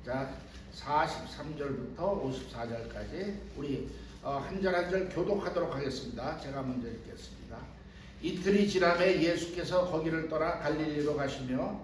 자, 43절부터 54절까지 우리 한 절 한 절 교독하도록 하겠습니다. 제가 먼저 읽겠습니다. 이틀이 지남에 예수께서 거기를 떠나 갈릴리로 가시며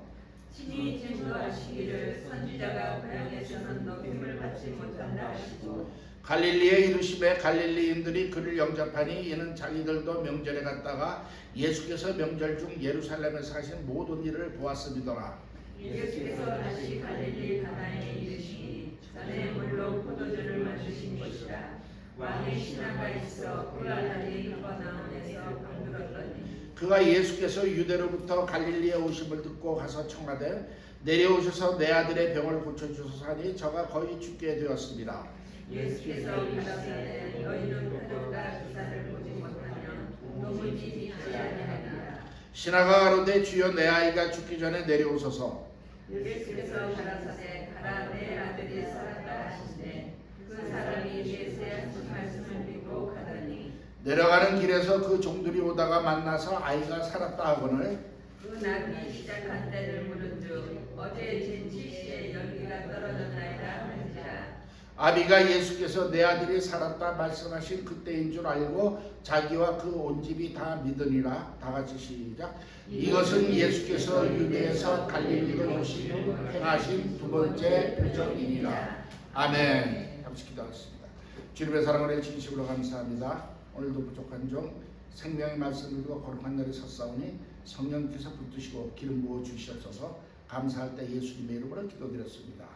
친히 증거하시기를 선지자가 고향에서는 높임을 받지 못한다 하시고 갈릴리에 이르시매 갈릴리인들이 그를 영접하니 이는 자기들도 명절에 갔다가 예수께서 명절 중 예루살렘에서 하신 모든 일을 보았음이더라. 예수께서 다시 갈릴리 가나에 이르시니 전에 물로 포도주를 만드신 것이라. 왕의 신하가 있어 골라다니 가버나움에서 병들었더니 그가 예수께서 유대로부터 갈릴리에 오심을 듣고 가서 청하되 내려오셔서 내 아들의 병을 고쳐주소서 하니 저가 거의 죽게 되었습니다. 예수께서 가라사대 너희는 가족과 기사를 보지 못하면 도무지 믿지 아니하리라. 신하가 가로되 주여 내 아이가 죽기 전에 내려오소서. 예수께서 가라사대 가라 내 아들이 살았다 하시되 그 사람이 예수의 하신 말씀을 믿고 가더니 내려가는 길에서 그 종들이 오다가 만나서 아이가 살았다 하거늘 그 나기 시작한 때를 물은즉 어제 제7시에 열기가 떨어졌나이다 하니라. 아비가 예수께서 내 아들이 살았다 말씀하신 그때인 줄 알고 자기와 그 온 집이 다 믿으니라. 다 같이 시작. 이것은 예수께서 유대에서 갈릴리로 오신 후 행하신 두 번째 표적이니라. 아멘. 잠시 기도하겠습니다. 주님의 사랑을 진심으로 감사합니다. 오늘도 부족한 종 생명의 말씀을 듣고 거룩한 날에 섰사오니 성령께서 붙드시고 기름 부어 주시옵소서. 감사할 때 예수님의 이름으로 기도드렸습니다.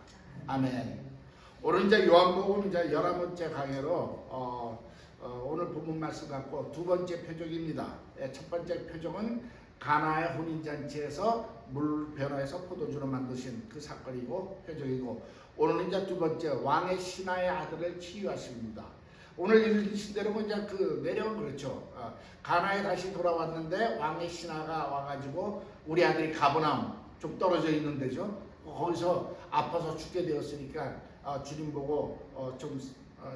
아멘. 오늘 이제 요한복음 이제 11번째 강해로 오늘 본문 말씀 갖고 두 번째 표적입니다. 첫 번째 표적은 가나의 혼인잔치에서 물 변화해서 포도주로 만드신 그 사건이고 표적이고, 오늘은 이제 두 번째 왕의 신하의 아들을 치유하십니다. 오늘 읽으신 대로 이제 그 내려온 그렇죠. 가나에 다시 돌아왔는데 왕의 신하가 와가지고 우리 아들이 가버나움 좀 떨어져 있는 데죠. 거기서 아파서 죽게 되었으니까 주님 보고 좀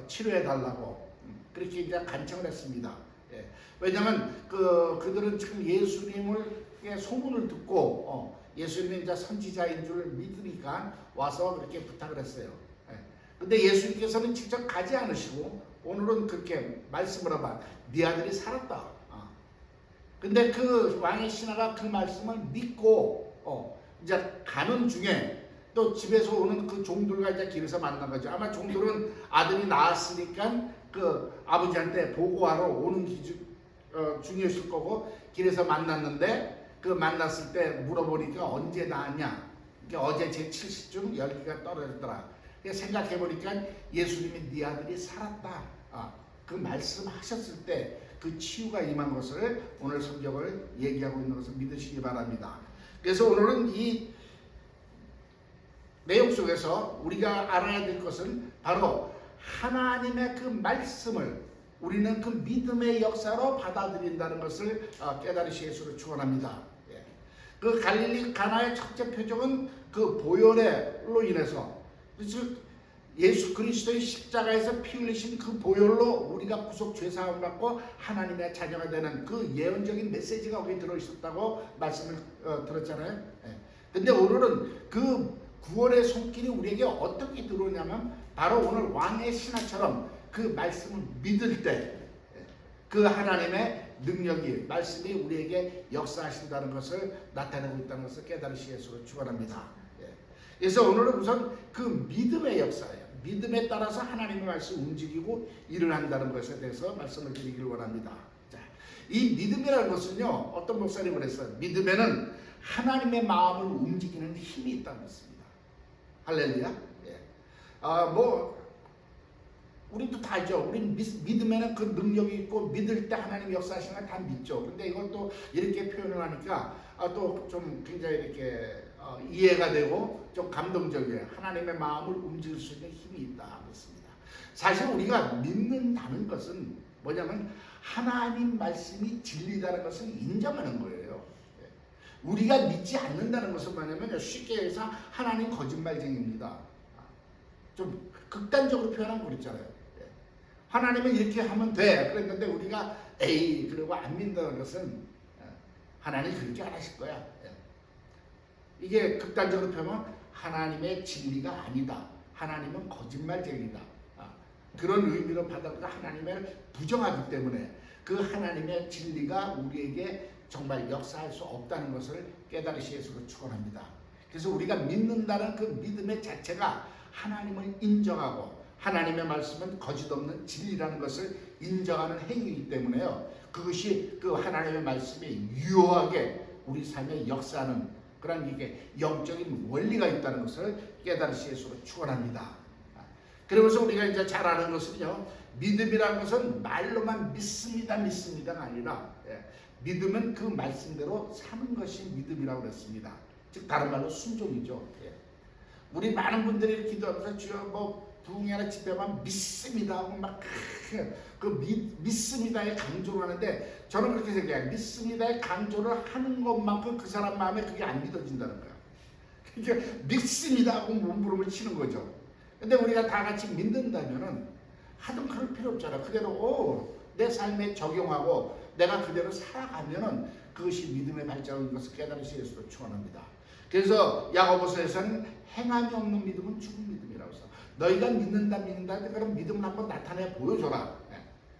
치료해 달라고 그렇게 이제 간청을 했습니다. 예. 왜냐하면 그들은 지금 예수님을 소문을 듣고 예수님이 이제 선지자인 줄 믿으니까 와서 그렇게 부탁을 했어요. 예. 근데 예수님께서는 직접 가지 않으시고 오늘은 그렇게 말씀을 하면 네 아들이 살았다. 근데 그 왕의 신하가 그 말씀을 믿고 이제 가는 중에 또 집에서 오는 그 종들과 이제 길에서 만난 거죠. 아마 종들은 아들이 낳았으니까 그 아버지한테 보고하러 오는 중이었을 거고 길에서 만났는데 그 만났을 때 물어보니까 언제 낳았냐. 그러니까 어제 제7시쯤 열기가 떨어졌더라. 생각해보니까 예수님이 네 아들이 살았다. 그 말씀하셨을 때 그 치유가 임한 것을 오늘 성경을 얘기하고 있는 것을 믿으시기 바랍니다. 그래서 오늘은 이 내용 속에서 우리가 알아야 될 것은 바로 하나님의 그 말씀을 우리는 그 믿음의 역사로 받아들인다는 것을 깨달으시 예수를 축원합니다. 그 갈릴리 가나의 첫째 표적은 그 보혈로 인해서 예수 그리스도의 십자가에서 피 흘리신 그 보혈로 우리가 구속 죄사함을 받고 하나님의 자녀가 되는 그 예언적인 메시지가 거기 들어있었다고 말씀을 들었잖아요. 근데 오늘은 그 구원의 손길이 우리에게 어떻게 들어오냐면 바로 오늘 왕의 신하처럼 그 말씀을 믿을 때 그 하나님의 능력이 말씀이 우리에게 역사하신다는 것을 나타내고 있다는 것을 깨달으시 예수로 축원합니다. 그래서 오늘은 우선 그 믿음의 역사예요. 믿음에 따라서 하나님의 말씀이 움직이고 일을 한다는 것에 대해서 말씀을 드리기를 원합니다. 자, 이 믿음이라는 것은요, 어떤 목사님이 그랬어요. 믿음에는 하나님의 마음을 움직이는 힘이 있다는 것입니다. 할렐루야. 우리도 다 알죠. 우리 믿음에는 그 능력이 있고 믿을 때 하나님 역사하시는 걸 다 믿죠. 근데 이걸 또 이렇게 표현을 하니까 또 좀 굉장히 이렇게 이해가 되고 좀 감동적이에요. 하나님의 마음을 움직일 수 있는 힘이 있다 그랬습니다. 사실 우리가 믿는다는 것은 뭐냐면 하나님 말씀이 진리다는 것을 인정하는 거예요. 우리가 믿지 않는다는 것은 뭐냐면 쉽게 해서 하나님 거짓말쟁이입니다. 좀 극단적으로 표현하면 그랬잖아요. 하나님은 이렇게 하면 돼. 그랬는데 우리가 에이 그러고 안 믿는다는 것은 하나님 그렇게 안 하실 거야. 이게 극단적으로 표현하면 하나님의 진리가 아니다. 하나님은 거짓말쟁이다. 그런 의미로 받아들여 하나님을 부정하기 때문에 그 하나님의 진리가 우리에게 정말 역사할 수 없다는 것을 깨달으시 예수로 축원합니다. 그래서 우리가 믿는다는 그 믿음의 자체가 하나님을 인정하고 하나님의 말씀은 거짓 없는 진리라는 것을 인정하는 행위이기 때문에요. 그것이 그 하나님의 말씀이 유효하게 우리 삶에 역사하는 그런 이게 영적인 원리가 있다는 것을 깨달으시 예수로 축원합니다. 그러면서 우리가 이제 잘 아는 것은요, 믿음이라는 것은 말로만 믿습니다가 아니라 믿음은 그 말씀대로 사는 것이 믿음이라고 그랬습니다. 즉 다른 말로 순종이죠. 우리 많은 분들이 기도하면서 주여 뭐 부흥이 하나 집회만 믿습니다 하고 막 그 믿습니다에 강조를 하는데 저는 그렇게 생각해요. 믿습니다에 강조를 하는 것만큼 그 사람 마음에 그게 안 믿어진다는 거예요. 그러니까 믿습니다 하고 몸부림을 치는 거죠. 근데 우리가 다 같이 믿는다면은 하등 그럴 필요 없잖아. 그대로 내 삶에 적용하고 내가 그대로 살아가면은 그것이 믿음의 발자국인 것을 깨달으시 예수로 축원합니다. 그래서 야고보서에서는 행함이 없는 믿음은 죽은 믿음이라고 해서 너희가 믿는다 그럼 믿음을 한번 나타내 보여줘라.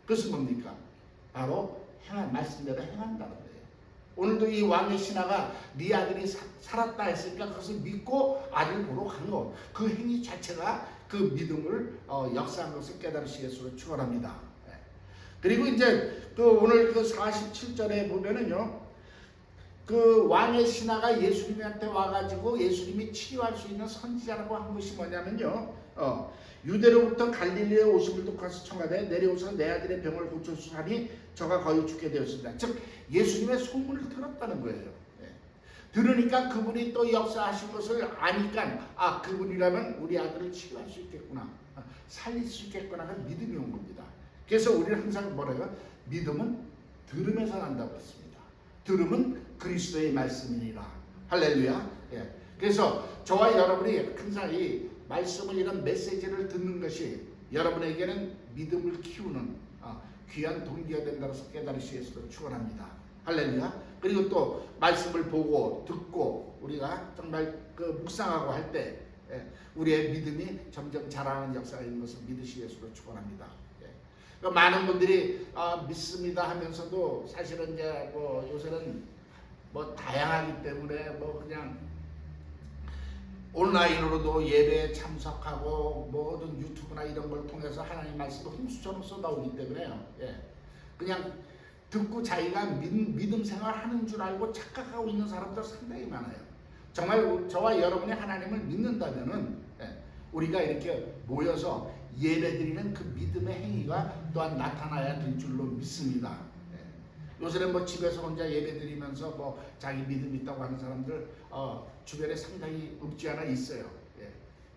그것은 뭡니까? 바로 말씀대로 행한다는 거예요. 오늘도 이 왕의 신하가 네 아들이 살았다 했으니까 그것을 믿고 아들 보러 간 거. 그 행위 자체가 그 믿음을 역사한 것을 깨달으시 예수로 축원합니다. 그리고 이제 그 오늘 그 47절에 보면은요, 그 왕의 신하가 예수님한테 와가지고 예수님이 치유할 수 있는 선지자라고 한 것이 뭐냐면요, 유대로부터 갈릴리에 오심을 듣고서 청하되 내려오서 내 아들의 병을 고쳐주사니 저가 거의 죽게 되었습니다. 즉 예수님의 소문을 들었다는 거예요. 들으니까 그분이 또 역사하신 것을 아니까 그분이라면 우리 아들을 치유할 수 있겠구나, 살릴 수 있겠구나 하는 믿음이 온 겁니다. 그래서 우리는 항상 뭐라고요? 믿음은 들음에서 난다고 했습니다. 들음은 그리스도의 말씀이니라. 할렐루야. 그래서 저와 여러분이 항상 이 말씀을 이런 메시지를 듣는 것이 여러분에게는 믿음을 키우는 귀한 동기가 된다고 깨달으시 예수로 축원합니다. 할렐루야. 그리고 또 말씀을 보고 듣고 우리가 정말 그 묵상하고 할 때 우리의 믿음이 점점 자라는 역사가 있는 것을 믿으시 예수로 축원합니다. 그러니까 많은 분들이 믿습니다 하면서도 사실은 이제 뭐 요새는 뭐 다양하기 때문에 뭐 그냥 온라인으로도 예배에 참석하고 모든 유튜브나 이런 걸 통해서 하나님 말씀을 홍수처럼 쏟아오기 때문에요. 그냥 듣고 자기가 믿음 생활하는 줄 알고 착각하고 있는 사람들 상당히 많아요. 정말 저와 여러분이 하나님을 믿는다면은 우리가 이렇게 모여서 예배드리는 그 믿음의 행위가 또한 나타나야 될 줄로 믿습니다. 요새는 뭐 집에서 혼자 예배드리면서 뭐 자기 믿음 있다고 하는 사람들 주변에 상당히 없지 않아 있어요.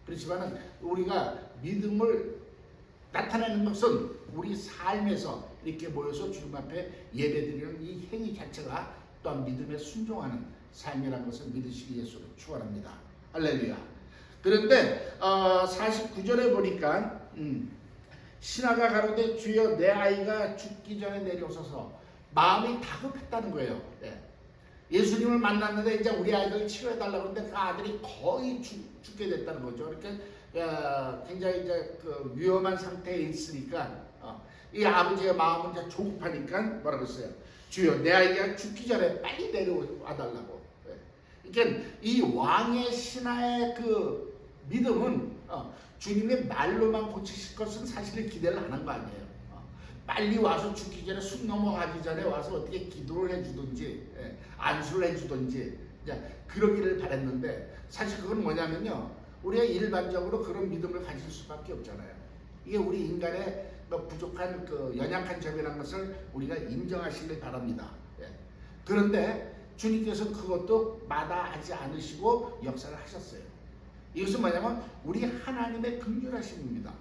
그렇지만은 우리가 믿음을 나타내는 것은 우리 삶에서 이렇게 모여서 주님 앞에 예배드리는 이 행위 자체가 또한 믿음에 순종하는 삶이라는 것을 믿으시기 예수로 축원합니다. 할렐루야. 그런데 49절에 보니까 신하가 가로되 주여 내 아이가 죽기 전에 내려오소서. 마음이 다급했다는 거예요. 예수님을 만났는데 이제 우리 아이들 치료해달라고 하는데 그 아들이 거의 죽게 됐다는 거죠. 이렇게 굉장히 이제 그 위험한 상태에 있으니까 이 아버지의 마음은 이제 조급하니까 뭐라고 했어요? 주여 내 아이가 죽기 전에 빨리 내려와 달라고. 그러니까 이 왕의 신하의 그 믿음은 주님의 말로만 고치실 것은 사실은 기대를 안 한 거 아니에요. 빨리 와서 죽기 전에 숨 넘어가기 전에 와서 어떻게 기도를 해주든지 안수를 해주든지 그러기를 바랬는데 사실 그건 뭐냐면요, 우리가 일반적으로 그런 믿음을 가질 수밖에 없잖아요. 이게 우리 인간의 부족한 그 연약한 점이라는 것을 우리가 인정하시길 바랍니다. 그런데 주님께서는 그것도 마다하지 않으시고 역사를 하셨어요. 이것은 뭐냐면 우리 하나님의 긍휼하심입니다.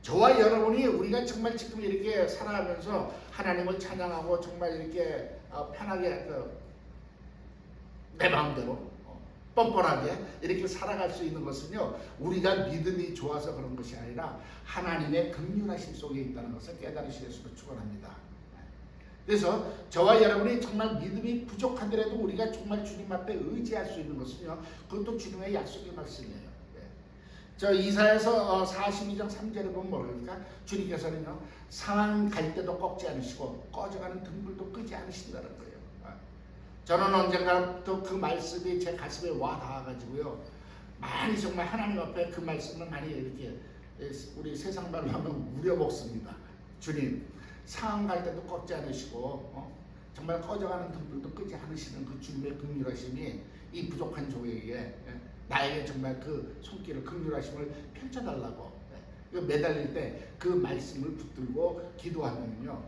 저와 여러분이 우리가 정말 지금 이렇게 살아가면서 하나님을 찬양하고 정말 이렇게 편하게 내 마음대로 뻔뻔하게 이렇게 살아갈 수 있는 것은요, 우리가 믿음이 좋아서 그런 것이 아니라 하나님의 긍휼하심 속에 있다는 것을 깨달으시 예수로 축원합니다. 그래서 저와 여러분이 정말 믿음이 부족하더라도 우리가 정말 주님 앞에 의지할 수 있는 것은요, 그것도 주님의 약속의 말씀이에요. 저 이사야서 42장 3절에 보면 뭐랄까? 주님께서는요, 상한 갈 때도 꺾지 않으시고 꺼져가는 등불도 끄지 않으신다는 거예요. 저는 언젠가부터 그 말씀이 제 가슴에 와 닿아가지고요, 많이 정말 하나님 앞에 그 말씀을 많이 이렇게 우리 세상 말로 하면 우려먹습니다. 주님, 상한 갈 때도 꺾지 않으시고 정말 꺼져가는 등불도 끄지 않으시는 그 주님의 긍휼하심이 이 부족한 종에게, 나에게 정말 그 손길을, 긍휼하심을 펼쳐달라고, 매달릴 때 그 말씀을 붙들고 기도하면요,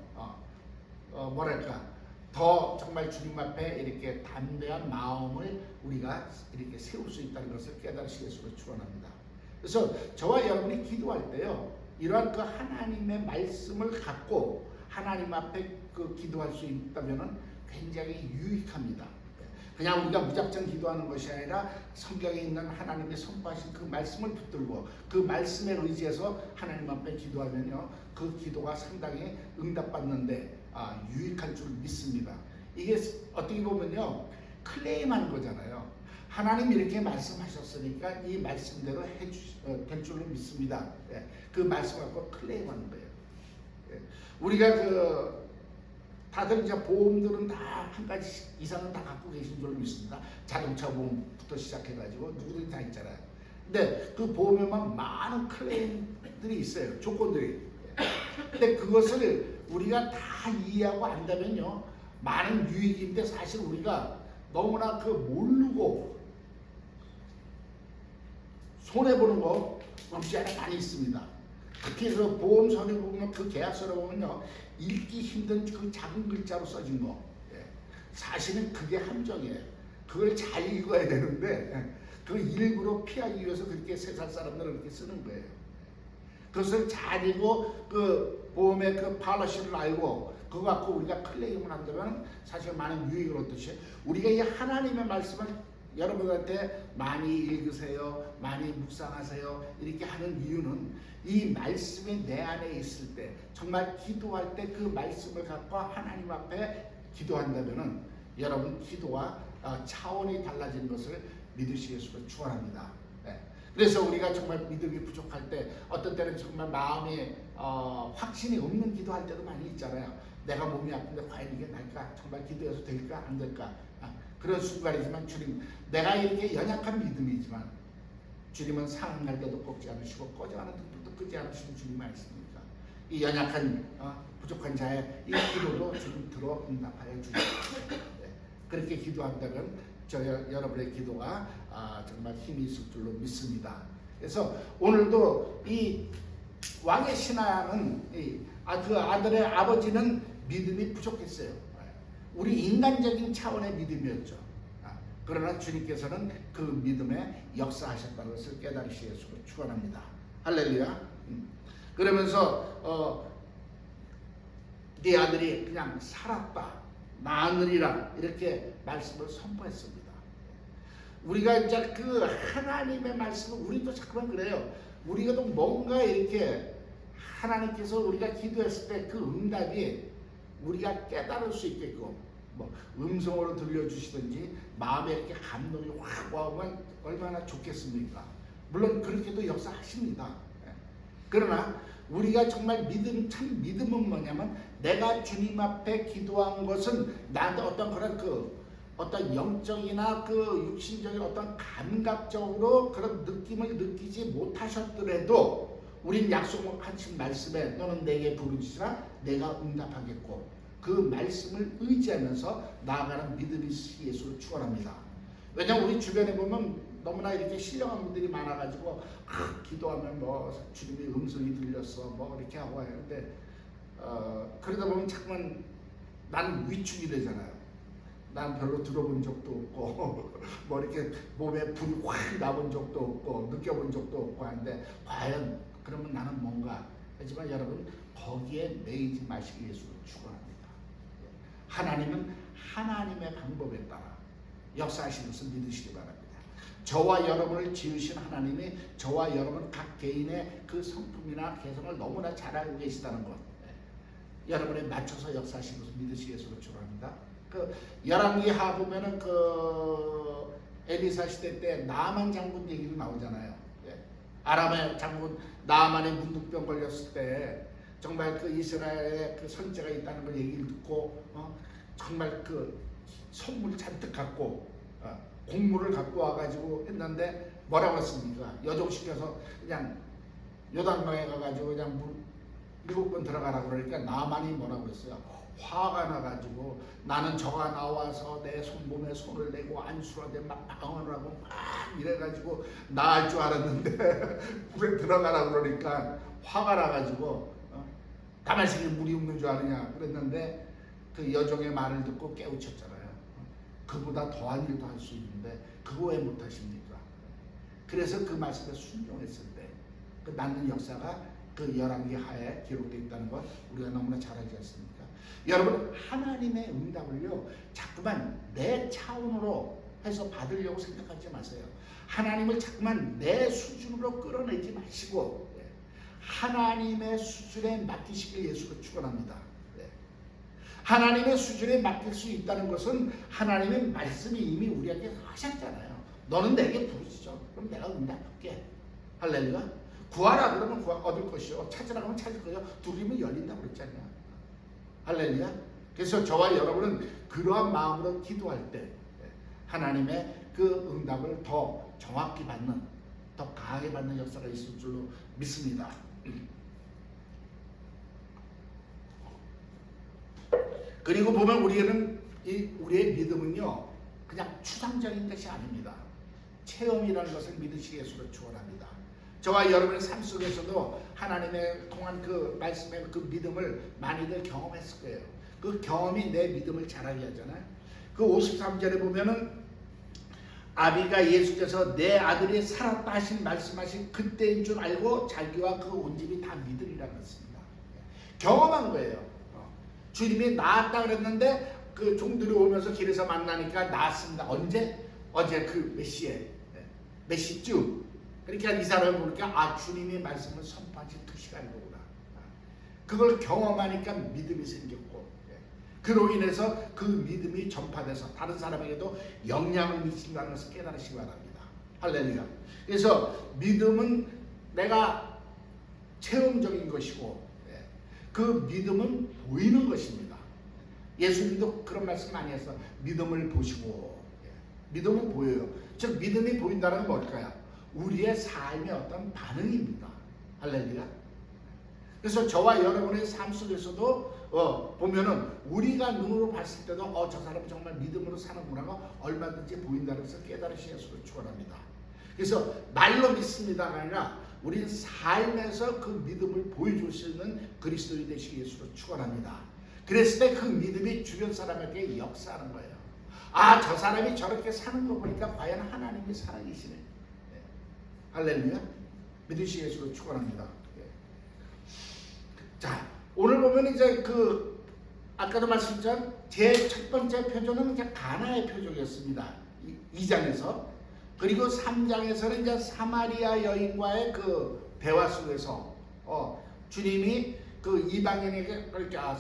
뭐랄까, 더 정말 주님 앞에 이렇게 담대한 마음을 우리가 이렇게 세울 수 있다는 것을 깨달으시겠으로 축원합니다. 그래서 저와 여러분이 기도할 때요, 이러한 그 하나님의 말씀을 갖고 하나님 앞에 그 기도할 수 있다면은 굉장히 유익합니다. 그냥 우리가 무작정 기도하는 것이 아니라 성경에 있는 하나님의 선포하신 그 말씀을 붙들고 그 말씀에 의지해서 하나님 앞에 기도하면요, 그 기도가 상당히 응답받는데 유익할 줄 믿습니다. 이게 어떻게 보면요, 클레임하는 거잖아요. 하나님 이렇게 말씀하셨으니까 이 말씀대로 될 줄로 믿습니다. 그 말씀 갖고 클레임하는 거예요. 우리가 다들 이제 보험들은 다 한 가지 이상은 다 갖고 계신 줄로 믿습니다. 자동차 보험부터 시작해가지고 누구든지 다 있잖아요. 근데 그 보험에만 많은 클레임들이 있어요. 조건들이. 근데 그것을 우리가 다 이해하고 안다면요, 많은 유익인데 사실 우리가 너무나 모르고 손해보는 거 없지 않아 많이 있습니다. 특히 그 보험서에 보면 그 계약서를 보면요, 읽기 힘든 그 작은 글자로 써진 거, 사실은 그게 함정이에요. 그걸 잘 읽어야 되는데 그걸 일부러 피하기 위해서 그렇게 세상 사람들은 그렇게 쓰는 거예요. 그것을 잘 읽고 그 보험의 그 팔러시를 알고 그거 갖고 우리가 클레임을 한다면 사실 많은 유익을 얻듯이 우리가 이 하나님의 말씀을 여러분한테 많이 읽으세요, 많이 묵상하세요 이렇게 하는 이유는 이 말씀이 내 안에 있을 때, 정말 기도할 때 그 말씀을 갖고 하나님 앞에 기도한다면은 여러분 기도와 차원이 달라진 것을 믿으시겠으면 축원합니다. 그래서 우리가 정말 믿음이 부족할 때, 어떤 때는 정말 마음에 확신이 없는 기도할 때도 많이 있잖아요. 내가 몸이 아픈데 과연 이게 날까? 정말 기도해서 될까? 안 될까? 그런 순간이지만 주님, 내가 이렇게 연약한 믿음이지만 주님은 상할 때도 꺾지 않으시고 꺼져가는 등불도 끄지 않으시는 주님 아니십니까? 이 연약한 부족한 자의 이 기도도 주님 들어 응답하여 주십시오. 그렇게 기도한다면 여러분의 기도가 정말 힘이 있을 줄로 믿습니다. 그래서 오늘도 이 왕의 신하는 그 아들의 아버지는 믿음이 부족했어요. 우리 인간적인 차원의 믿음이었죠. 그러나 주님께서는 그 믿음에 역사하셨다는 것을 깨달으시겠으로 축원합니다. 할렐루야. 그러면서 네 아들이 그냥 살았다, 나으리라 이렇게 말씀을 선포했습니다. 우리가 이제 그 하나님의 말씀을 우리도 자꾸만 그래요. 우리가 또 뭔가 이렇게 하나님께서 우리가 기도했을 때 그 응답이 우리가 깨달을 수 있게끔 뭐 음성으로 들려주시든지 마음에 이렇게 감동이 확 와오면 얼마나 좋겠습니까? 물론 그렇게도 역사하십니다. 그러나 우리가 정말 참 믿음은 뭐냐면, 내가 주님 앞에 기도한 것은 나한테 어떤 그런 어떤 영적이나 육신적인 어떤 감각적으로 그런 느낌을 느끼지 못하셨더라도 우린 약속하신 말씀에 너는 내게 부르짖으라 내가 응답하겠고, 그 말씀을 의지하면서 나아가는 믿음이 예수를 축원합니다. 왜냐하면 우리 주변에 보면 너무나 이렇게 신령한 분들이 많아가지고 기도하면 뭐 주님의 음성이 들렸어 뭐 이렇게 하고 하는데 그러다 보면 자꾸만 나는 위축이 되잖아요. 난 별로 들어본 적도 없고 뭐 이렇게 몸에 불이 확 나본 적도 없고 느껴본 적도 없고 하는데, 과연 그러면 나는 뭔가 하지만 여러분, 거기에 매이지 마시기 위해서 축원합니다. 하나님은 하나님의 방법에 따라 역사하시는 것을 믿으시기 바랍니다. 저와 여러분을 지으신 하나님이 저와 여러분 각 개인의 그 성품이나 개성을 너무나 잘 알고 계시다는 것, 여러분에 맞춰서 역사하시는 것을 믿으시기 위해서 축원합니다. 그 열왕기하 보면은 그 엘리사 시대 때 나만 장군 얘기도 나오잖아요. 예. 아람의 장군 나만의 문둥병 걸렸을 때 정말 그 이스라엘에 그 선지자가 있다는 걸 얘기를 듣고 정말 그 선물 잔뜩 갖고 곡물을 갖고 와가지고 했는데 뭐라고 했습니까? 여종시켜서 그냥 요단강에 가가지고 그냥 물 7번 들어가라고 그러니까 나만이 뭐라고 그랬어요? 화가 나가지고 나는 저가 나와서 내 손몸에 손을 내고 안수라대 막 방언을 하고 막 이래가지고 나을 줄 알았는데 물에 들어가라고 그러니까 화가 나가지고 다말식에 물이 없는 줄 아느냐 그랬는데 그 여종의 말을 듣고 깨우쳤잖아요. 그보다 더한 일도 할 수 있는데 그거 왜 못하십니까? 그래서 그 말씀에 순종했을 때 그 낳는 역사가 그 열왕기하에 기록되어 있다는 것 우리가 너무나 잘 알지 않습니까? 여러분 하나님의 응답을요 자꾸만 내 차원으로 해서 받으려고 생각하지 마세요. 하나님을 자꾸만 내 수준으로 끌어내지 마시고 하나님의 수준에 맡기시길 예수로 축원합니다. 하나님의 수준에 맡길 수 있다는 것은 하나님의 말씀이 이미 우리에게 하셨잖아요. 너는 내게 부르시죠. 그럼 내가 응답할게. 할렐루야. 구하라 그러면 얻을 것이요. 찾으라 하면 찾을 거요. 두드리면 열린다고 그랬잖아요. 할렐루야. 그래서 저와 여러분은 그러한 마음으로 기도할 때 하나님의 그 응답을 더 정확히 받는, 더 강하게 받는 역사가 있을 줄로 믿습니다. 그리고 보면 우리는 우리의 믿음은요 그냥 추상적인 것이 아닙니다. 체험이라는 것을 믿으시기 위해서 축원합니다. 저와 여러분의 삶 속에서도 하나님의 통한 그 말씀의 그 믿음을 많이들 경험했을 거예요. 그 경험이 내 믿음을 자라게 하잖아요. 그 53절에 보면은 아비가 예수께서 내 아들이 살았다 하신 말씀하신 그때인 줄 알고 자기와 그 온 집이 다 믿으리라고 했습니다. 경험한 거예요. 주님이 나았다 그랬는데 그 종들이 오면서 길에서 만나니까 나았습니다. 언제? 어제 그 몇 시쯤. 그러니까 이 사람을 보니까 주님의 말씀을 선포한 지 2시간 거구나. 그걸 경험하니까 믿음이 생겼고 그로 인해서 그 믿음이 전파돼서 다른 사람에게도 영향을 미친다는 것을 깨달으시기 바랍니다. 할렐루야. 그래서 믿음은 내가 체험적인 것이고 그 믿음은 보이는 것입니다. 예수님도 그런 말씀 많이 해서 믿음을 보시고 믿음은 보여요. 즉 믿음이 보인다는 건 뭘까요? 우리의 삶의 어떤 반응입니다. 할렐루야. 그래서 저와 여러분의 삶 속에서도 보면은 우리가 눈으로 봤을 때도 저 사람이 정말 믿음으로 사는구나가 얼마든지 보인다는 것을 깨달으시기 위해서 축원합니다. 그래서 말로 믿습니다가 아니라 우리는 삶에서 그 믿음을 보여줄 수 있는 그리스도인이 되시기 위해서 축원합니다. 그랬을 때 그 믿음이 주변 사람에게 역사하는 거예요. 저 사람이 저렇게 사는 거 보니까 과연 하나님이 살아계시네. 할렐루야. 믿으시기 위해서 축원합니다. 자, 오늘 보면 이제 그 아까도 말씀드렸지만 제 첫 번째 표적은 이제 가나의 표적이었습니다. 2장에서. 그리고 3장에서는 이제 사마리아 여인과의 그 대화 속에서 주님이 그 이방인에게 그러니까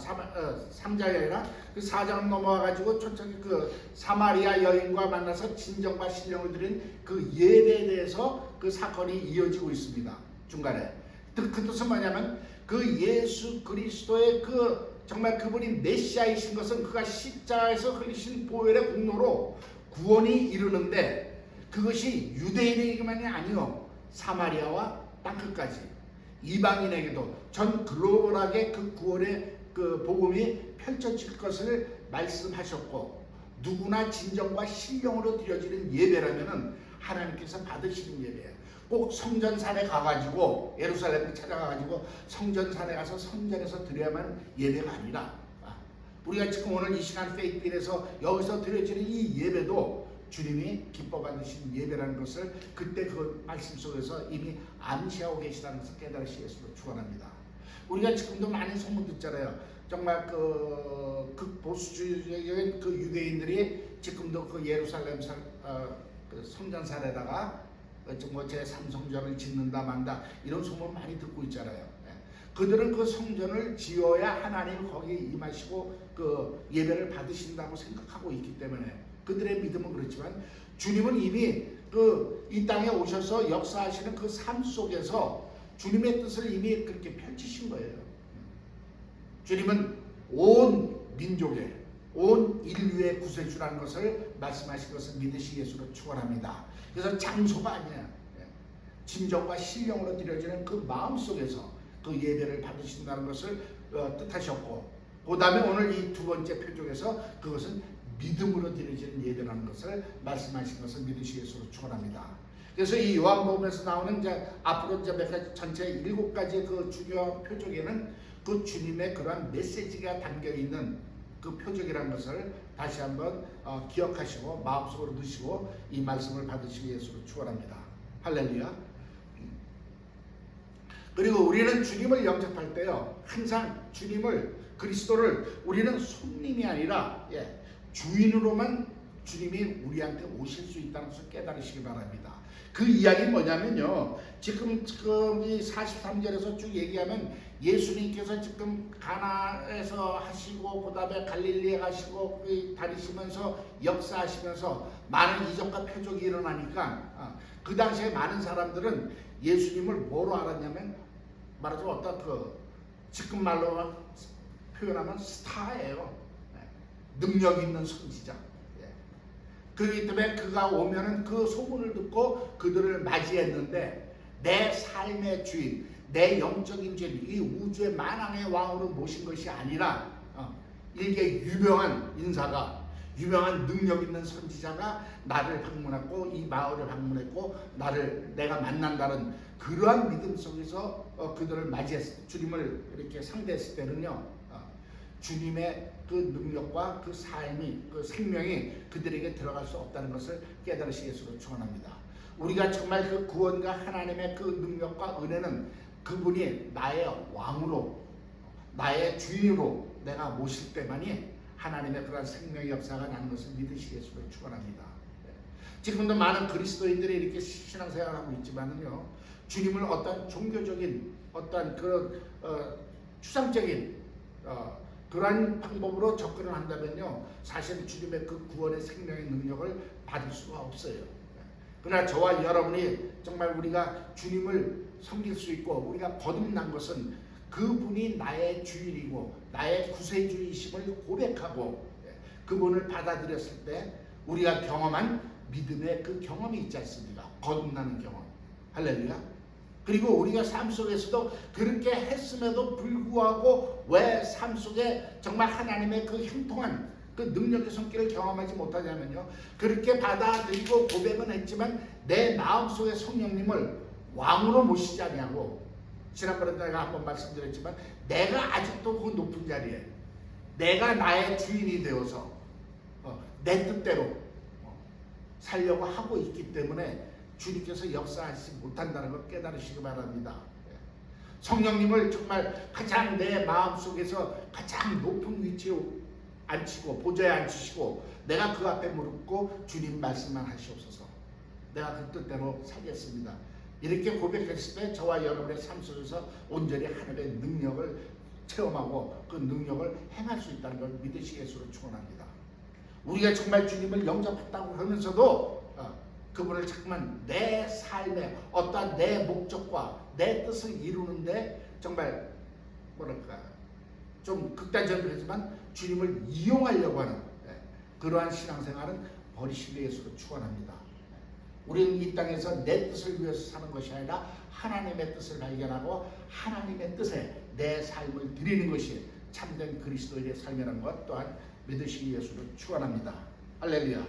3장이 아니라 그 4장 넘어와가지고 초창기 그 사마리아 여인과 만나서 진정과 신령을 드린 그 예배에 대해서 그 사건이 이어지고 있습니다. 중간에 그 뜻은 뭐냐면 그 예수 그리스도의 그 정말 그분이 메시아이신 것은 그가 십자가에서 흘리신 보혈의 공로로 구원이 이르는데 그것이 유대인에게만이 아니요 사마리아와 땅끝까지 이방인에게도 전 글로벌하게 그 구원의 그 복음이 펼쳐질 것을 말씀하셨고 누구나 진정과 신령으로 드려지는 예배라면은 하나님께서 받으시는 예배예요. 꼭 성전산에 가가지고 예루살렘을 찾아가가지고 성전산에 가서 성전에서 드려야만 예배가 아니라 우리가 지금 오늘 이 시간 페이스에서 여기서 드려지는 이 예배도 주님이 기뻐 받으신 예배라는 것을 그때 그 말씀 속에서 이미 암시하고 계시다는 것을 깨달으시기 위해서 축원합니다. 우리가 지금도 많은 소문 듣잖아요. 정말 그 보수주의적인 그 유대인들이 지금도 그 예루살렘 그 성전산에다가 뭐 제3성전을 짓는다 만다 이런 소문 많이 듣고 있잖아요. 그들은 그 성전을 지어야 하나님 거기에 임하시고 그 예배를 받으신다고 생각하고 있기 때문에 그들의 믿음은 그렇지만 주님은 이미 그 이 땅에 오셔서 역사하시는 그 삶 속에서 주님의 뜻을 이미 그렇게 펼치신 거예요. 주님은 온 민족의 온 인류의 구세주라는 것을 말씀하신 것을 믿으시 예수로 축원합니다. 그래서 장소가 아니야. 진정과 신령으로 드려지는 그 마음 속에서 그 예배를 받으신다는 것을 뜻하셨고, 그 다음에 오늘 이 두 번째 표적에서 그것은 믿음으로 드려지는 예배라는 것을 말씀하신 것을 믿으시 예수로 축원합니다. 그래서 이 요한복음에서 나오는 이제 앞으로 이제 몇 가지 전체 7가지 그 중요한 표적에는 그 주님의 그러한 메시지가 담겨 있는 그 표적이라는 것을 다시 한번 기억하시고 마음속으로 넣으시고 이 말씀을 받으시기 예수로 축원합니다. 할렐루야. 그리고 우리는 주님을 영접할 때요, 항상 주님을, 그리스도를 우리는 손님이 아니라 주인으로만 주님이 우리한테 오실 수 있다는 것을 깨달으시기 바랍니다. 그 이야기 뭐냐면요, 지금 이 43절에서 쭉 얘기하면 예수님께서 지금 가나에서 하시고 그 다음에 갈릴리에 가시고 다니시면서 역사하시면서 많은 이적과 표적이 일어나니까 그 당시에 많은 사람들은 예수님을 뭐로 알았냐면 말하자면 어떤 그 지금 말로 표현하면 스타예요. 능력 있는 선지자. 그렇기 때문에 그가 오면은 그 소문을 듣고 그들을 맞이했는데 내 삶의 주인, 내 영적인 주인, 이 우주의 만왕의 왕으로 모신 것이 아니라 일개 유명한 인사가, 유명한 능력 있는 선지자가 나를 방문했고 이 마을을 방문했고 내가 만난다는 그러한 믿음 속에서 그들을 맞이했을 때, 주님을 이렇게 상대했을 때는요, 주님의 그 능력과 그 삶이, 그 생명이 그들에게 들어갈 수 없다는 것을 깨달으시 예수로 축원합니다. 우리가 정말 그 구원과 하나님의 그 능력과 은혜는 그분이 나의 왕으로, 나의 주인으로 내가 모실 때만이 하나님의 그런 생명의 역사가 나는 것을 믿으시 예수로 축원합니다. 지금도 많은 그리스도인들이 이렇게 신앙생활을 하고 있지만은요, 주님을 어떤 종교적인 어떤 그런 추상적인 그러한 방법으로 접근을 한다면요, 사실 주님의 그 구원의 생명의 능력을 받을 수가 없어요. 그러나 저와 여러분이 정말 우리가 주님을 섬길 수 있고 우리가 거듭난 것은 그분이 나의 주인이고 나의 구세주이심을 고백하고 그분을 받아들였을 때 우리가 경험한 믿음의 그 경험이 있지 않습니까? 거듭나는 경험. 할렐루야. 그리고 우리가 삶 속에서도 그렇게 했음에도 불구하고 왜 삶 속에 정말 하나님의 그 형통한 그 능력의 손길을 경험하지 못하냐면요, 그렇게 받아들이고 고백은 했지만 내 마음속에 성령님을 왕으로 모시지 아니하고, 지난번에 내가 한번 말씀드렸지만 내가 아직도 그 높은 자리에 내가 나의 주인이 되어서 내 뜻대로 살려고 하고 있기 때문에 주님께서 역사하시지 못한다는 걸 깨달으시기 바랍니다. 성령님을 정말 가장 내 마음속에서 가장 높은 위치에 앉히고 보좌에 앉히시고 내가 그 앞에 무릎 꿇고 주님 말씀만 하시옵소서, 내가 그 뜻대로 살겠습니다, 이렇게 고백했을 때 저와 여러분의 삶 속에서 온전히 하늘의 능력을 체험하고 그 능력을 행할 수 있다는 걸 믿으시 예수로 축원합니다. 우리가 정말 주님을 영접했다고 하면서도 그분을 잠깐만 내 삶의 어떠한 내 목적과 내 뜻을 이루는데 정말 뭐랄까 좀 극단적이지만 주님을 이용하려고 하는 그러한 신앙생활은 버리시기 예수로 축원합니다. 우리는 이 땅에서 내 뜻을 위해서 사는 것이 아니라 하나님의 뜻을 발견하고 하나님의 뜻에 내 삶을 드리는 것이 참된 그리스도인의 삶이라는 것 또한 믿으시기 예수로 축원합니다. 할렐루야.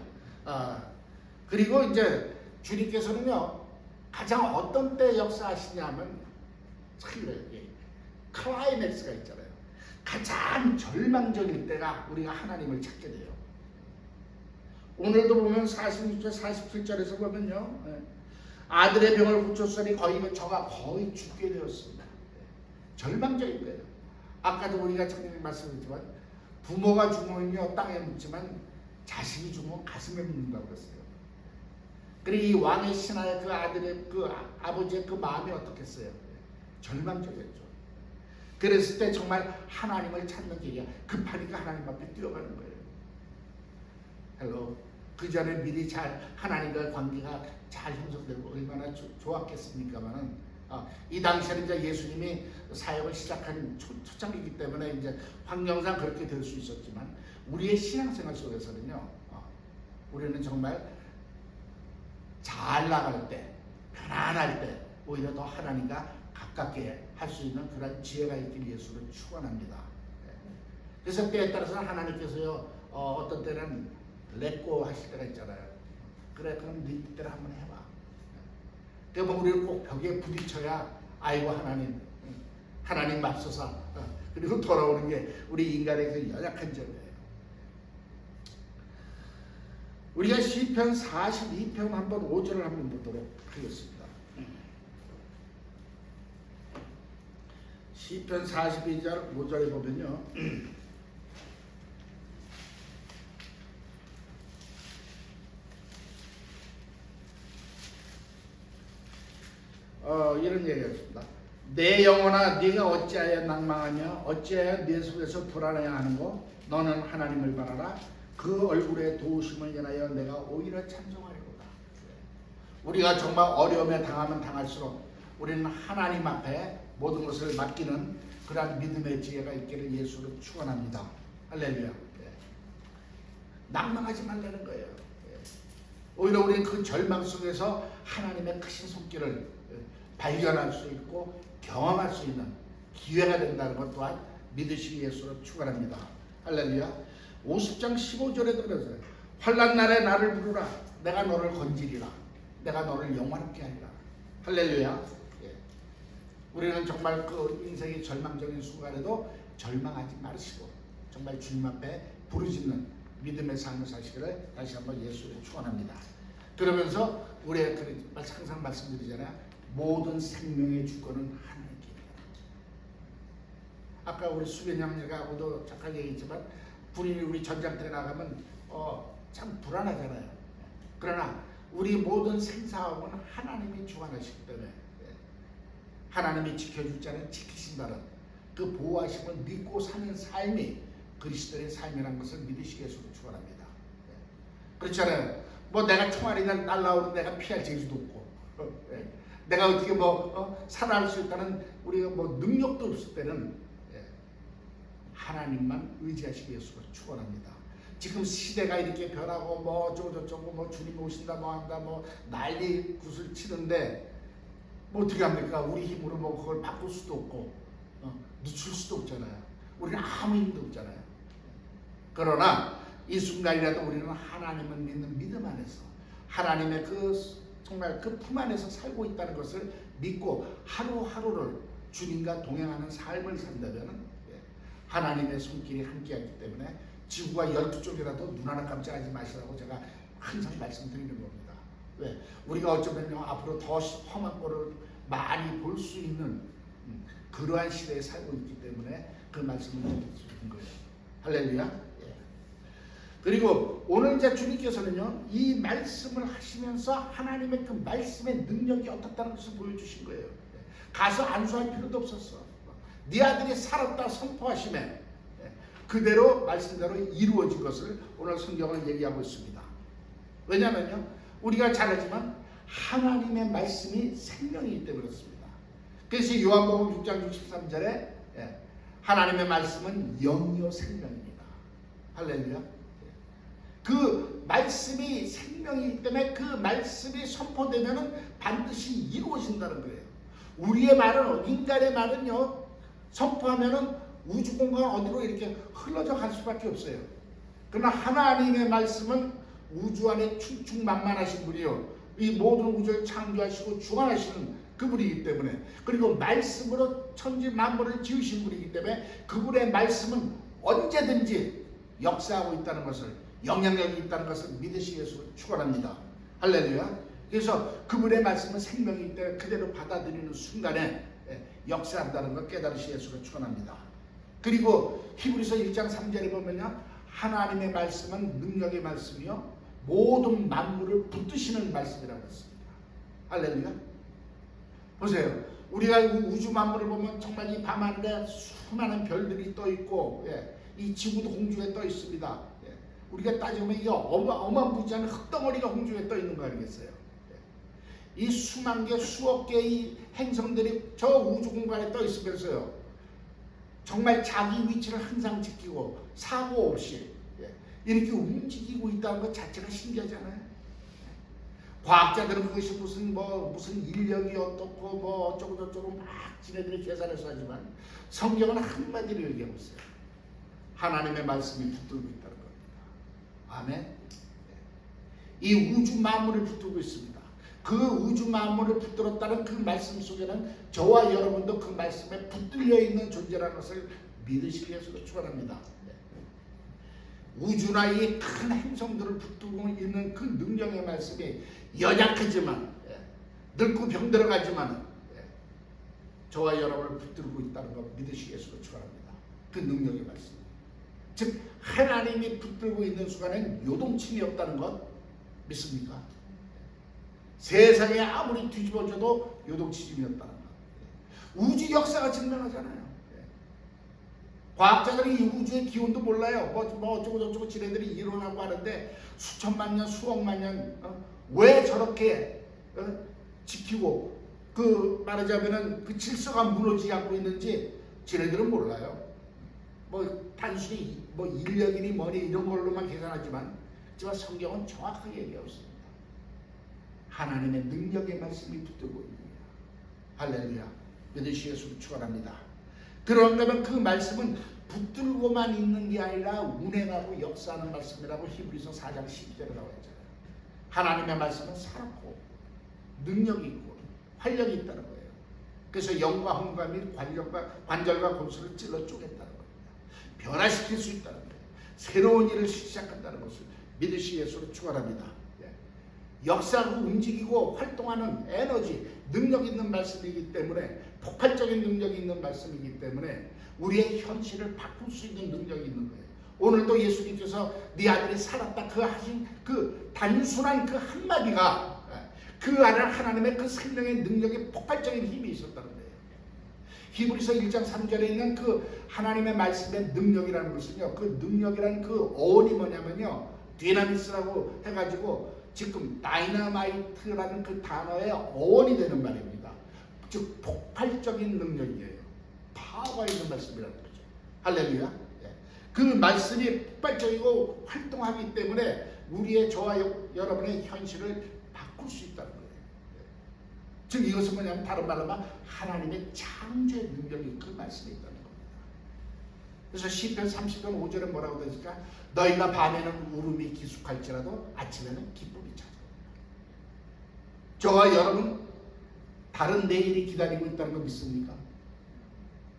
그리고 이제 주님께서는요, 가장 어떤 때 역사하시냐면 클라이맥스가 있잖아요. 가장 절망적일 때가 우리가 하나님을 찾게 돼요. 오늘도 보면 46절 47절에서 보면요, 아들의 병을 고쳤으니 저가 거의 죽게 되었습니다. 절망적인 거예요. 아까도 우리가曾经 말씀드렸지만 부모가 죽으면요 땅에 묻지만 자식이 죽으면 가슴에 묻는다고 그랬어요. 그리고 이 왕의 신하의 그 아들의 그 아버지의 그 마음이 어떻겠어요? 절망적이었죠. 그랬을 때 정말 하나님을 찾는 길이야. 급하니까 하나님 앞에 뛰어가는 거예요. 헬로. 그 전에 미리 잘 하나님과의 관계가 잘 형성되고 얼마나 좋았겠습니까만은 이 당시에는 이제 예수님이 사역을 시작한 초창기이기 때문에 이제 환경상 그렇게 될 수 있었지만 우리의 신앙생활 속에서는요, 우리는 정말 잘 나갈 때, 편안할 때 오히려 더 하나님과 가깝게 할 수 있는 그런 지혜가 있길 예수를 축원합니다. 그래서 때에 따라서는 하나님께서요, 어떤 때는 렛고 하실 때가 있잖아요. 그래, 그럼 네 뜻대로 한번 해봐. 그러면 우리는 꼭 벽에 부딪혀야 아이고 하나님 맙소사. 그리고 돌아오는 게 우리 인간의 그 연약한 점이에요. 우리가 시편 42편 한번 5절을 한번 보도록 하겠습니다. 시편 42절 5절에 보면요, 이런 얘기가 있습니다. 내 영혼아, 네가 어찌하여 낭망하며 어찌하여 내 속에서 불안해야 하는고? 너는 하나님을 바라라. 그 얼굴의 도우심을 인하여 내가 오히려 찬송하리로다. 우리가 정말 어려움에 당하면 당할수록 우리는 하나님 앞에 모든 것을 맡기는 그러한 믿음의 지혜가 있기를 예수를 축원합니다. 할렐루야. 낭망하지 말라는 거예요. 오히려 우리는 그 절망 속에서 하나님의 크신 손길을 발견할 수 있고 경험할 수 있는 기회가 된다는 것 또한 믿으시기 예수를 축원합니다. 할렐루야. 50장 15절에도 그러세요. 환난 날에 나를 부르라. 내가 너를 건지리라. 내가 너를 영화롭게 하리라. 할렐루야. 우리는 정말 그 인생의 절망적인 순간에도 절망하지 마시고 정말 주님 앞에 부르짖는 믿음의 삶을 사시기를 다시 한번 예수를 축원합니다. 그러면서 우리가 항상 말씀드리잖아요. 모든 생명의 주권은 하나님께. 아까 우리 수빈 형님하고도 잠깐 얘기했지만 군인이 우리 전장터에 나가면 참 불안하잖아요. 그러나 우리 모든 생사함은 하나님이 주관하시기 때문에 하나님이 지켜줄 자는 지키신다는 그 보호하심을 믿고 사는 삶이 그리스도의 삶이라는 것을 믿으시기 위해서 축원합니다. 그렇잖아요. 뭐 내가 총알이 날라오는 내가 피할 재주도 없고 내가 어떻게 살아날 수 있다는 우리가 능력도 없을 때는 하나님만 의지하시기 위해서 축원합니다. 지금 시대가 이렇게 변하고 어쩌고저쩌고 주님 오신다 한다 난리 굿을 치는데 어떻게 합니까? 우리 힘으로 그걸 바꿀 수도 없고 늦출 수도 없잖아요. 우리는 아무 힘도 없잖아요. 그러나 이 순간이라도 우리는 하나님을 믿는 믿음 안에서 하나님의 정말 그 품 안에서 살고 있다는 것을 믿고 하루하루를 주님과 동행하는 삶을 산다면 하나님의 손길이 함께하기 때문에 지구가 12쪽이라도 눈 하나 깜짝하지 마시라고 제가 항상 말씀드리는 겁니다. 왜? 우리가 어쩌면 앞으로 더 험한 꼴을 많이 볼 수 있는 그러한 시대에 살고 있기 때문에 그 말씀을 드릴 수 있는 거예요. 할렐루야. 그리고 오늘 이제 주님께서는요, 이 말씀을 하시면서 하나님의 그 말씀의 능력이 어떻다는 것을 보여주신 거예요. 가서 안수할 필요도 없었어. 네 아들이 살았다 선포하시면 그대로 말씀대로 이루어진 것을 오늘 성경은 얘기하고 있습니다. 왜냐하면요, 우리가 잘 알지만 하나님의 말씀이 생명이기 때문에 그렇습니다. 그래서 요한복음 6장 63절에 하나님의 말씀은 영이요 생명입니다. 할렐루야. 그 말씀이 생명이기 때문에 그 말씀이 선포되면 반드시 이루어진다는 거예요. 우리의 말은, 인간의 말은요, 선포하면 우주 공간 어디로 이렇게 흘러져 갈 수밖에 없어요. 그러나 하나님의 말씀은 우주 안에 충충만만하신 분이요, 이 모든 우주를 창조하시고 주관하시는 그분이기 때문에, 그리고 말씀으로 천지 만물을 지으신 분이기 때문에 그분의 말씀은 언제든지 역사하고 있다는 것을, 영향력이 있다는 것을 믿으시기 위해서 축원합니다. 할렐루야. 그래서 그분의 말씀은 생명이기 때문에 그대로 받아들이는 순간에 역사한다는 걸 깨달으시기 위해서 축원합니다. 그리고 히브리서 1장 3절에 보면요, 하나님의 말씀은 능력의 말씀이요 모든 만물을 붙드시는 말씀이라고 했습니다. 할렐루야. 보세요. 우리가 우주 만물을 보면 정말 이 밤하늘에 수많은 별들이 떠 있고, 이 지구도 홍중에 떠 있습니다. 우리가 따지면 이게 어마무지한 흙덩어리가 홍중에 떠 있는 거 아니겠어요? 이 수만 개, 수억 개의 행성들이 저 우주 공간에 떠 있으면서요, 정말 자기 위치를 항상 지키고 사고 없이 이렇게 움직이고 있다는 것 자체가 신기하잖아요. 과학자들은 그것이 무슨 인력이 어떻고 뭐 어쩌고 저쩌고 막 지네들이 계산해서 하지만 성경은 한마디로 얘기하고 있어요. 하나님의 말씀이 붙들고 있다는 겁니다. 아멘. 이 우주 만물을 붙들고 있습니다. 그 우주 만물을 붙들었다는 그 말씀 속에는 저와 여러분도 그 말씀에 붙들려 있는 존재라는 것을 믿으시기 위해서 축원합니다. 우주나 이 큰 행성들을 붙들고 있는 그 능력의 말씀이 연약하지만, 늙고 병들어가지만 저와 여러분을 붙들고 있다는 것 믿으시기 위해서 축원합니다. 그 능력의 말씀. 즉 하나님이 붙들고 있는 순간엔 요동침이 없다는 것 믿습니까? 세상에 아무리 뒤집어져도 요동침이 없다는 것. 우주 역사가 증명하잖아요. 과학자들이 이 우주의 기원도 몰라요. 뭐 어쩌고 저쩌고 지네들이 이론하고 하는데 수천만 년, 수억만 년 왜 저렇게 지키고 그 말하자면은 그 질서가 무너지지 않고 있는지 지네들은 몰라요. 뭐 단순히 뭐 인력이니 뭐니 이런 걸로만 계산하지만 성경은 정확하게 얘기하고 있습니다. 하나님의 능력의 말씀이 붙들고 있습니다. 할렐루야. 믿으시기 위해서 축원합니다. 그런다면 그 말씀은 붙들고만 있는 게 아니라 운행하고 역사하는 말씀이라고 히브리서 4장 10절에 나와 있잖아요. 하나님의 말씀은 살았고 능력이 있고 활력이 있다는 거예요. 그래서 영과 혼과 및 관절과 골수를 찔러 쪼갰다는 겁니다. 변화시킬 수 있다는 거예요. 새로운 일을 시작한다는 것을 믿으시기 위해서 축원합니다. 역사하고 움직이고 활동하는 에너지, 능력 있는 말씀이기 때문에, 폭발적인 능력이 있는 말씀이기 때문에 우리의 현실을 바꿀 수 있는 능력이 있는 거예요. 오늘도 예수님께서 네 아들이 살았다 그 하신 그 단순한 그 한마디가 그 안에 하나님의 그 생명의 능력의 폭발적인 힘이 있었다는 거예요. 히브리서 1장 3절에 있는 그 하나님의 말씀의 능력이라는 것은요, 그 능력이라는 그 어원이 뭐냐면요, 디나미스라고 해가지고 지금 다이너마이트라는 그 단어의 어원이 되는 말입니다. 즉 폭발적인 능력이에요. 파워가 있는 말씀이라는 거죠. 할렐루야. 그 말씀이 폭발적이고 활동하기 때문에 우리의 저와 여러분의 현실을 바꿀 수 있다는 거예요. 즉 이것은 뭐냐면 다른 말로 하면 하나님의 창조의 능력이 그 말씀에 있다는 겁니다. 그래서 시편 30편 5절에 뭐라고 되니까 너희가 밤에는 울음이 기숙할지라도 아침에는 기쁨이 찾아온다. 저와 여러분 다른 내일이 기다리고 있다는 거 믿습니까?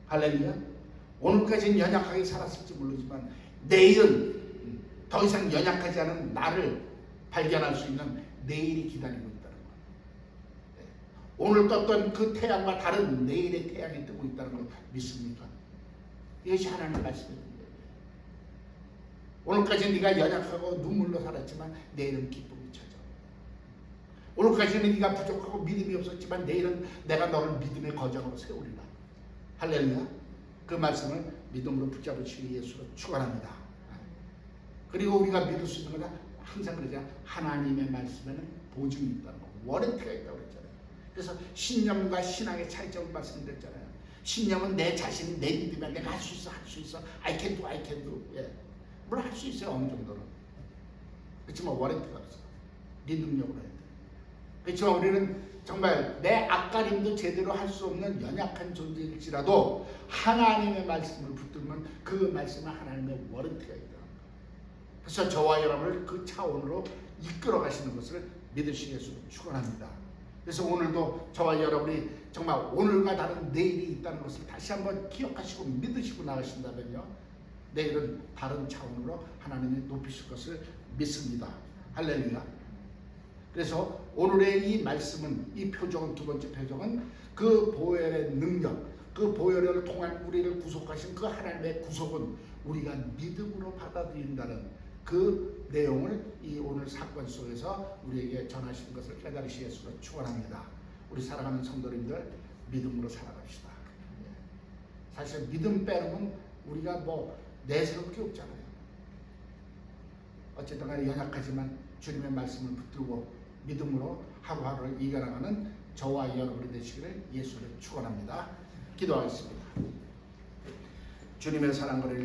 할렐루야. 오늘까지는 연약하게 살았을지 모르지만 내일은 더 이상 연약하지 않은 나를 발견할 수 있는 내일이 기다리고 있다는 거예요. 오늘 떴던 그 태양과 다른 내일의 태양이 뜨고 있다는 걸 믿습니까? 이것이 하나님의 말씀입니다. 오늘까지 네가 연약하고 눈물로 살았지만 내일은 기쁨이 찾아온다. 오늘까지는 네가 부족하고 믿음이 없었지만 내일은 내가 너를 믿음의 거장으로 세우리라. 할렐루야. 그 말씀을 믿음으로 붙잡으시기 위해서 축원합니다. 그리고 우리가 믿을 수 있는 거는 항상 그러잖아요. 하나님의 말씀에는 보증이 있다는 거, 워런티가 있다고 그랬잖아요. 그래서 신념과 신앙의 차이점을 말씀드렸잖아요. 신념은 내 자신이 내 믿으면 내가 할 수 있어, 할 수 있어. I can do. 물론 할 수 있어요, 어느 정도는. 그렇지만 워런티가 없어. 네 능력으로 해야 돼. 그렇지만 우리는 정말 내 앞가림도 제대로 할 수 없는 연약한 존재일지라도 하나님의 말씀을 붙들면 그 말씀은 하나님의 워런티가 있다. 그래서 저와 여러분을 그 차원으로 이끌어 가시는 것을 믿으시기 위해서 축원합니다. 그래서 오늘도 저와 여러분이 정말 오늘과 다른 내일이 있다는 것을 다시 한번 기억하시고 믿으시고 나가신다면요, 내일은 다른 차원으로 하나님이 높이실 것을 믿습니다. 할렐루야. 그래서 오늘의 이 말씀은, 이 표적은, 두 번째 표적은 그 보혈의 능력, 그 보혈을 통한 우리를 구속하신 그 하나님의 구속은 우리가 믿음으로 받아들인다는 그 내용을 이 오늘 사건 속에서 우리에게 전하시는 것을 깨달으시기 위해서 축원합니다. 우리 사랑하는 성도님들, 믿음으로 살아갑시다. 예. 사실 믿음 빼놓으면 우리가 뭐 내세울 게 없잖아요. 어쨌든 간에 연약하지만 주님의 말씀을 붙들고 믿음으로 하루하루를 이겨나가는 저와 여러분이 되시기를 예수를 축원합니다. 기도하겠습니다. 주님의 사랑을